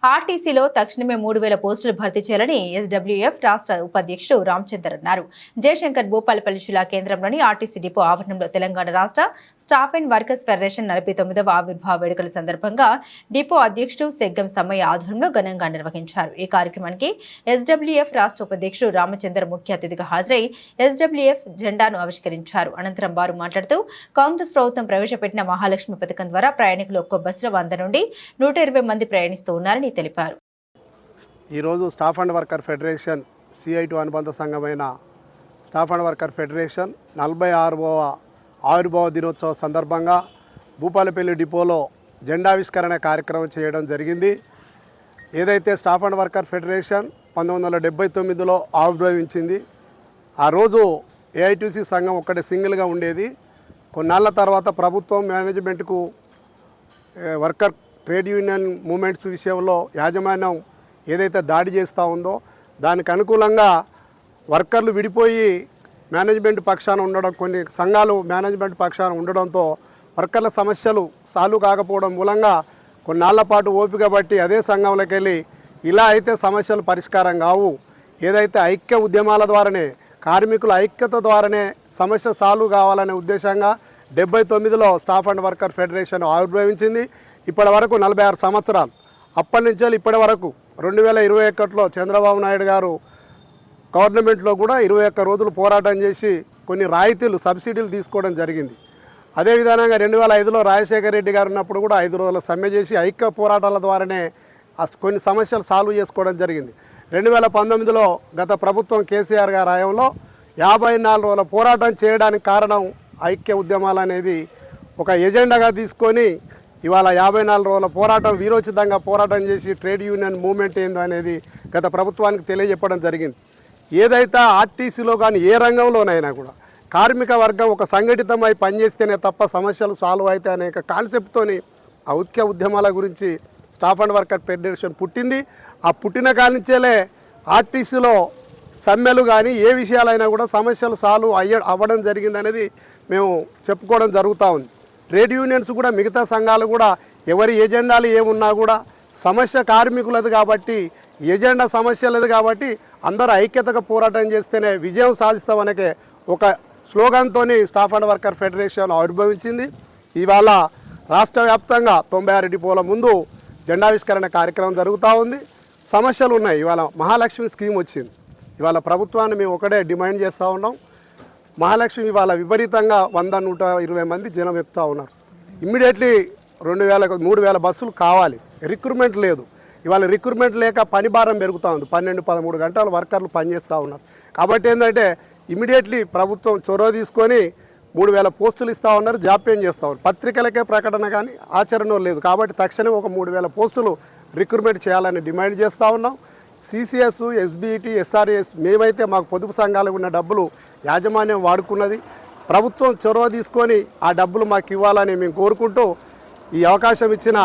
ఆర్టీసీలో తక్షణమే 3000 పోస్టులు భర్తీ చేయాలని ఎస్డబ్ల్యూఎఫ్ రాష్ట్ర ఉపాధ్యక్షుడు రామచందర్ అన్నారు. జయశంకర్ భూపాలపల్లి జిల్లా కేంద్రంలోని ఆర్టీసీ డిపో ఆవరణంలో తెలంగాణ రాష్ట్ర స్టాఫ్ అండ్ వర్కర్స్ ఫెడరేషన్ 49వ ఆవిర్భావ వేడుకల సందర్భంగా డిపో అధ్యక్షుడు సెగ్గం సమ్మయ్య ఆధ్వర్యంలో ఘనంగా నిర్వహించారు. ఈ కార్యక్రమానికి ఎస్డబ్ల్యూఎఫ్ రాష్ట్ర ఉపాధ్యక్షుడు రామచందర్ ముఖ్య అతిథిగా హాజరై ఎస్డబ్ల్యూఎఫ్ జెండాను ఆవిష్కరించారు. అనంతరం వారు మాట్లాడుతూ కాంగ్రెస్ ప్రభుత్వం ప్రవేశపెట్టిన మహాలక్ష్మి పథకం ద్వారా ప్రయాణికులు ఒక్కో బస్సులో 100 నుండి 120 మంది ప్రయాణిస్తూ ఉన్నారని తెలిపారు. ఈరోజు staff and worker federation CI2 అనుబంధ సంఘమైన స్టాఫ్ అండ్ వర్కర్ ఫెడరేషన్ 46వ ఆవిర్భావ దినోత్సవ సందర్భంగా భూపాలపల్లి డిపోలో జెండావిష్కరణ కార్యక్రమం చేయడం జరిగింది. ఏదైతే స్టాఫ్ అండ్ వర్కర్ ఫెడరేషన్ 1979లో ఆవిర్భవించింది. ఆ రోజు AITC సంఘం ఒక్కటే సింగిల్గా ఉండేది. కొన్నాళ్ళ తర్వాత ప్రభుత్వం మేనేజ్మెంట్కు వర్కర్ ట్రేడ్ యూనియన్ మూమెంట్స్ విషయంలో యాజమాన్యం ఏదైతే దాడి చేస్తూ ఉందో దానికి అనుకూలంగా వర్కర్లు విడిపోయి మేనేజ్మెంట్ పక్షాన ఉండడం, కొన్ని సంఘాలు మేనేజ్మెంట్ పక్షాన ఉండడంతో వర్కర్ల సమస్యలు సాల్వ్ కాకపోవడం మూలంగా కొన్నాళ్ల పాటు ఓపిక బట్టి అదే సంఘంలోకి వెళ్ళి ఇలా అయితే సమస్యలు పరిష్కారం కావు, ఏదైతే ఐక్య ఉద్యమాల ద్వారానే కార్మికుల ఐక్యత ద్వారానే సమస్య సాల్వ్ కావాలనే ఉద్దేశంగా 79లో స్టాఫ్ అండ్ వర్కర్ ఫెడరేషన్ ఆవిర్భవించింది. ఇప్పటి వరకు 46 సంవత్సరాలు. అప్పటి నుంచి ఇప్పటి వరకు 2021లో చంద్రబాబు నాయుడు గారు గవర్నమెంట్లో కూడా 21 రోజులు పోరాటం చేసి కొన్ని రాయితీలు సబ్సిడీలు తీసుకోవడం జరిగింది. అదేవిధంగా 2005లో రాజశేఖర రెడ్డి గారు ఉన్నప్పుడు కూడా 5 రోజుల సమ్మె చేసి ఐక్య పోరాటాల ద్వారానే కొన్ని సమస్యలు సాల్వ్ చేసుకోవడం జరిగింది. 2019లో గత ప్రభుత్వం కేసీఆర్ గారి హయాంలో 54 రోజుల పోరాటం చేయడానికి కారణం ఐక్య ఉద్యమాలు అనేది ఒక ఎజెండాగా తీసుకొని ఇవాళ 54 రోజుల పోరాటం వీరోచితంగా పోరాటం చేసి ట్రేడ్ యూనియన్ మూవ్మెంట్ ఏందో అనేది గత ప్రభుత్వానికి తెలియజెప్పడం జరిగింది. ఏదైతే ఆర్టీసీలో కానీ ఏ రంగంలోనైనా కూడా కార్మిక వర్గం ఒక సంఘటితమై పనిచేస్తేనే తప్ప సమస్యలు సాల్వ్ అవుతాయి అనే కాన్సెప్ట్తోని ఐక్య ఉద్యమాల గురించి స్టాఫ్ అండ్ వర్కర్ ఫెడరేషన్ పుట్టింది. ఆ పుట్టిన కానించేలే ఆర్టీసీలో సమ్మెలు కానీ ఏ విషయాలైనా కూడా సమస్యలు సాల్వ్ అవ్వడం జరిగింది అనేది మేము చెప్పుకోవడం జరుగుతూ ఉంది. ట్రేడ్ యూనియన్స్ కూడా మిగతా సంఘాలు కూడా ఎవరి ఎజెండాలు ఏమున్నా కూడా సమస్య కార్మికులది కాబట్టి ఎజెండా సమస్య లేదు కాబట్టి అందరూ ఐక్యతగా పోరాటం చేస్తేనే విజయం సాధిస్తామనే ఒక స్లోగన్తో స్టాఫ్ అండ్ వర్కర్ ఫెడరేషన్ ఆవిర్భవించింది. ఇవాళ రాష్ట్ర వ్యాప్తంగా 96 డిపోల ముందు జెండావిష్కరణ కార్యక్రమం జరుగుతూ ఉంది. సమస్యలు ఉన్నాయి. ఇవాళ మహాలక్ష్మి స్కీమ్ వచ్చింది. ఇవాళ ప్రభుత్వాన్ని మేము ఒకటే డిమాండ్ చేస్తూ ఉన్నాం. మహాలక్ష్మి ఇవాళ విపరీతంగా 100-120 మంది జనం ఎక్కుతూ ఉన్నారు. ఇమ్మీడియట్లీ 3,000 బస్సులు కావాలి. రిక్రూట్మెంట్ లేదు. ఇవాళ రిక్రూట్మెంట్ లేక పని భారం పెరుగుతూ ఉంది. 12-13 గంటలు వర్కర్లు పనిచేస్తూ ఉన్నారు. కాబట్టి ఏంటంటే ఇమ్మీడియట్లీ ప్రభుత్వం చొరవ తీసుకొని 3,000 పోస్టులు ఇస్తూ ఉన్నారు, జాప్యం చేస్తూ ఉన్నారు. పత్రికలకే ప్రకటన కానీ ఆచరణ లేదు. కాబట్టి తక్షణమే ఒక 3,000 పోస్టులు రిక్రూట్మెంట్ చేయాలని డిమాండ్ చేస్తూ ఉన్నాం. CCS, SBT, SRS మేమైతే మాకు పొదుపు సంఘాలకు ఉన్న డబ్బులు యాజమాన్యం వాడుకున్నది. ప్రభుత్వం చొరవ తీసుకొని ఆ డబ్బులు మాకు ఇవ్వాలని మేము కోరుకుంటూ ఈ అవకాశం ఇచ్చిన